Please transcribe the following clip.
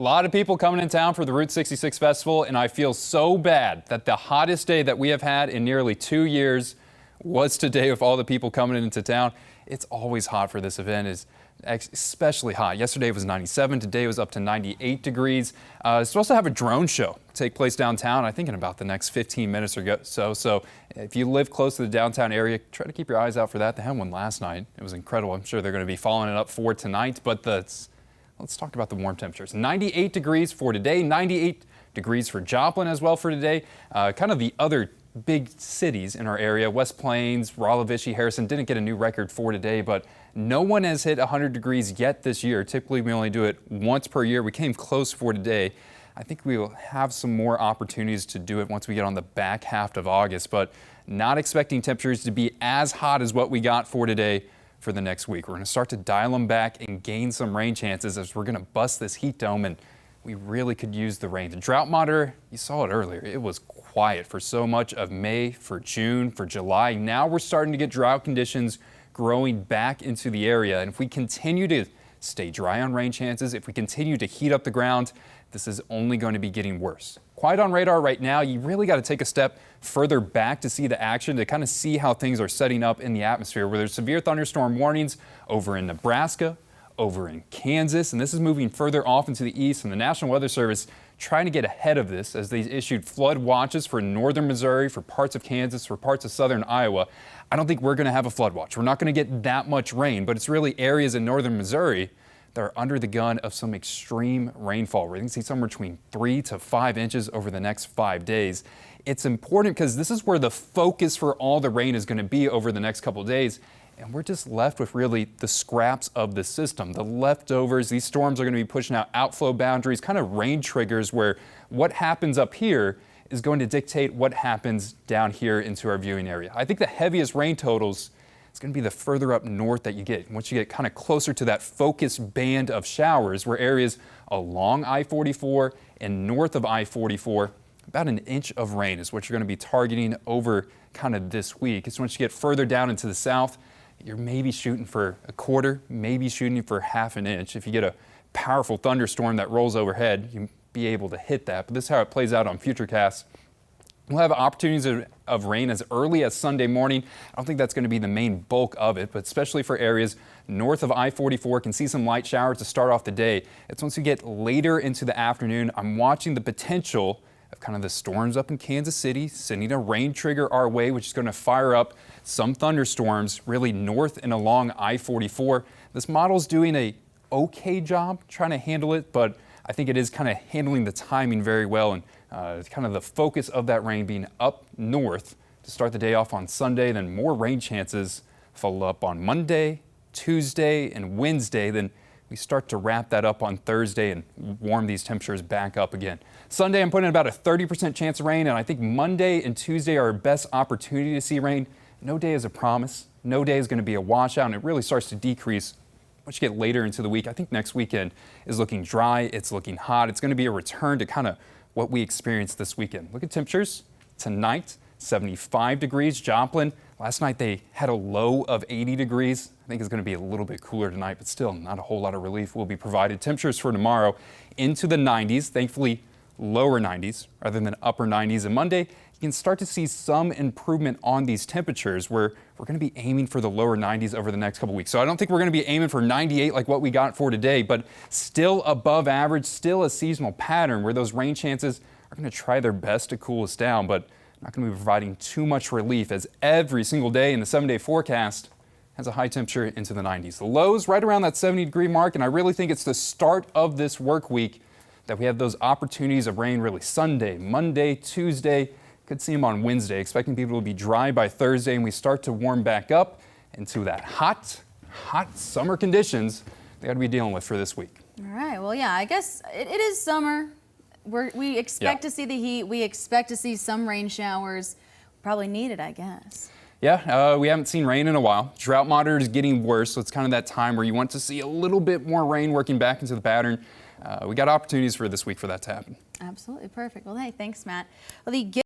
A lot of people coming in town for the Route 66 Festival, and I feel so bad that the hottest day that we have had in nearly 2 years was today with all the people coming into town. It's always hot for this event. It's especially hot. Yesterday was 97. Today was up to 98 degrees. It's supposed to have a drone show take place downtown, I think in about the next 15 minutes or so. So if you live close to the downtown area, try to keep your eyes out for that. They had one last night. It was incredible. I'm sure they're going to be following it up for tonight, but let's talk about the warm temperatures. 98 degrees for today, 98 degrees for Joplin as well for today. Kind of the other big cities in our area, West Plains, Rolla, Vichy, Harrison, didn't get a new record for today, but no one has hit 100 degrees yet this year. Typically, we only do it once per year. We came close for today. I think we will have some more opportunities to do it once we get on the back half of August, but not expecting temperatures to be as hot as what we got for today for the next week. We're going to start to dial them back and gain some rain chances as we're going to bust this heat dome, and we really could use the rain. The drought monitor, you saw it earlier, it was quiet for so much of May, for June, for July. Now we're starting to get drought conditions growing back into the area, and if we continue to stay dry on rain chances, if we continue to heat up the ground, this is only going to be getting worse. Quiet on radar right now. You really got to take a step further back to see the action, to kind of see how things are setting up in the atmosphere, where there's severe thunderstorm warnings over in Nebraska, over in Kansas, and this is moving further off into the east, and the National Weather Service trying to get ahead of this as they issued flood watches for northern Missouri, for parts of Kansas, for parts of southern Iowa. I don't think we're going to have a flood watch. We're not going to get that much rain, but it's really areas in northern Missouri that are under the gun of some extreme rainfall. We're going to see somewhere between 3 to 5 inches over the next 5 days. It's important because this is where the focus for all the rain is going to be over the next couple of days. And we're just left with really the scraps of the system, the leftovers. These storms are going to be pushing out outflow boundaries, kind of rain triggers, where what happens up here is going to dictate what happens down here into our viewing area. I think the heaviest rain totals is going to be the further up north that you get. Once you get kind of closer to that focus band of showers, where areas along I-44 and north of I-44, about an inch of rain is what you're going to be targeting over kind of this week. It's once you get further down into the south, you're maybe shooting for a quarter, maybe shooting for half an inch. If you get a powerful thunderstorm that rolls overhead, you'll be able to hit that. But this is how it plays out on Futurecast. We'll have opportunities of rain as early as Sunday morning. I don't think that's going to be the main bulk of it, but especially for areas north of I-44, can see some light showers to start off the day. It's once you get later into the afternoon, I'm watching the potential of kind of the storms up in Kansas City, sending a rain trigger our way, which is going to fire up some thunderstorms really north and along I-44. This model's doing a okay job trying to handle it, but I think it is kind of handling the timing very well, and kind of the focus of that rain being up north to start the day off on Sunday. Then more rain chances follow up on Monday, Tuesday, and Wednesday. Then we start to wrap that up on Thursday and warm these temperatures back up again. Sunday, I'm putting about a 30% chance of rain, and I think Monday and Tuesday are our best opportunity to see rain. No day is a promise. No day is going to be a washout, and it really starts to decrease once you get later into the week. I think next weekend is looking dry. It's looking hot. It's going to be a return to kind of what we experienced this weekend. Look at temperatures tonight, 75 degrees. Joplin, last night they had a low of 80 degrees. I think it's going to be a little bit cooler tonight, but still not a whole lot of relief will be provided. Temperatures for tomorrow into the 90s, thankfully lower 90s rather than upper 90s. And Monday, you can start to see some improvement on these temperatures, where we're going to be aiming for the lower 90s over the next couple weeks. So I don't think we're going to be aiming for 98 like what we got for today, but still above average, still a seasonal pattern where those rain chances are going to try their best to cool us down, but not going to be providing too much relief, as every single day in the 7-day forecast has a high temperature into the 90s. The lows right around that 70-degree mark, and I really think it's the start of this work week that we have those opportunities of rain really Sunday, Monday, Tuesday. Could see them on Wednesday, expecting people to be dry by Thursday, and we start to warm back up into that hot summer conditions they got to be dealing with for this week. All right. Well, yeah, I guess it is summer. We expect to see the heat. We expect to see some rain showers. Probably need it, I guess. Yeah, we haven't seen rain in a while. Drought monitor is getting worse, so it's kind of that time where you want to see a little bit more rain working back into the pattern. We got opportunities for this week for that to happen. Absolutely perfect. Well, hey, thanks, Matt. Well,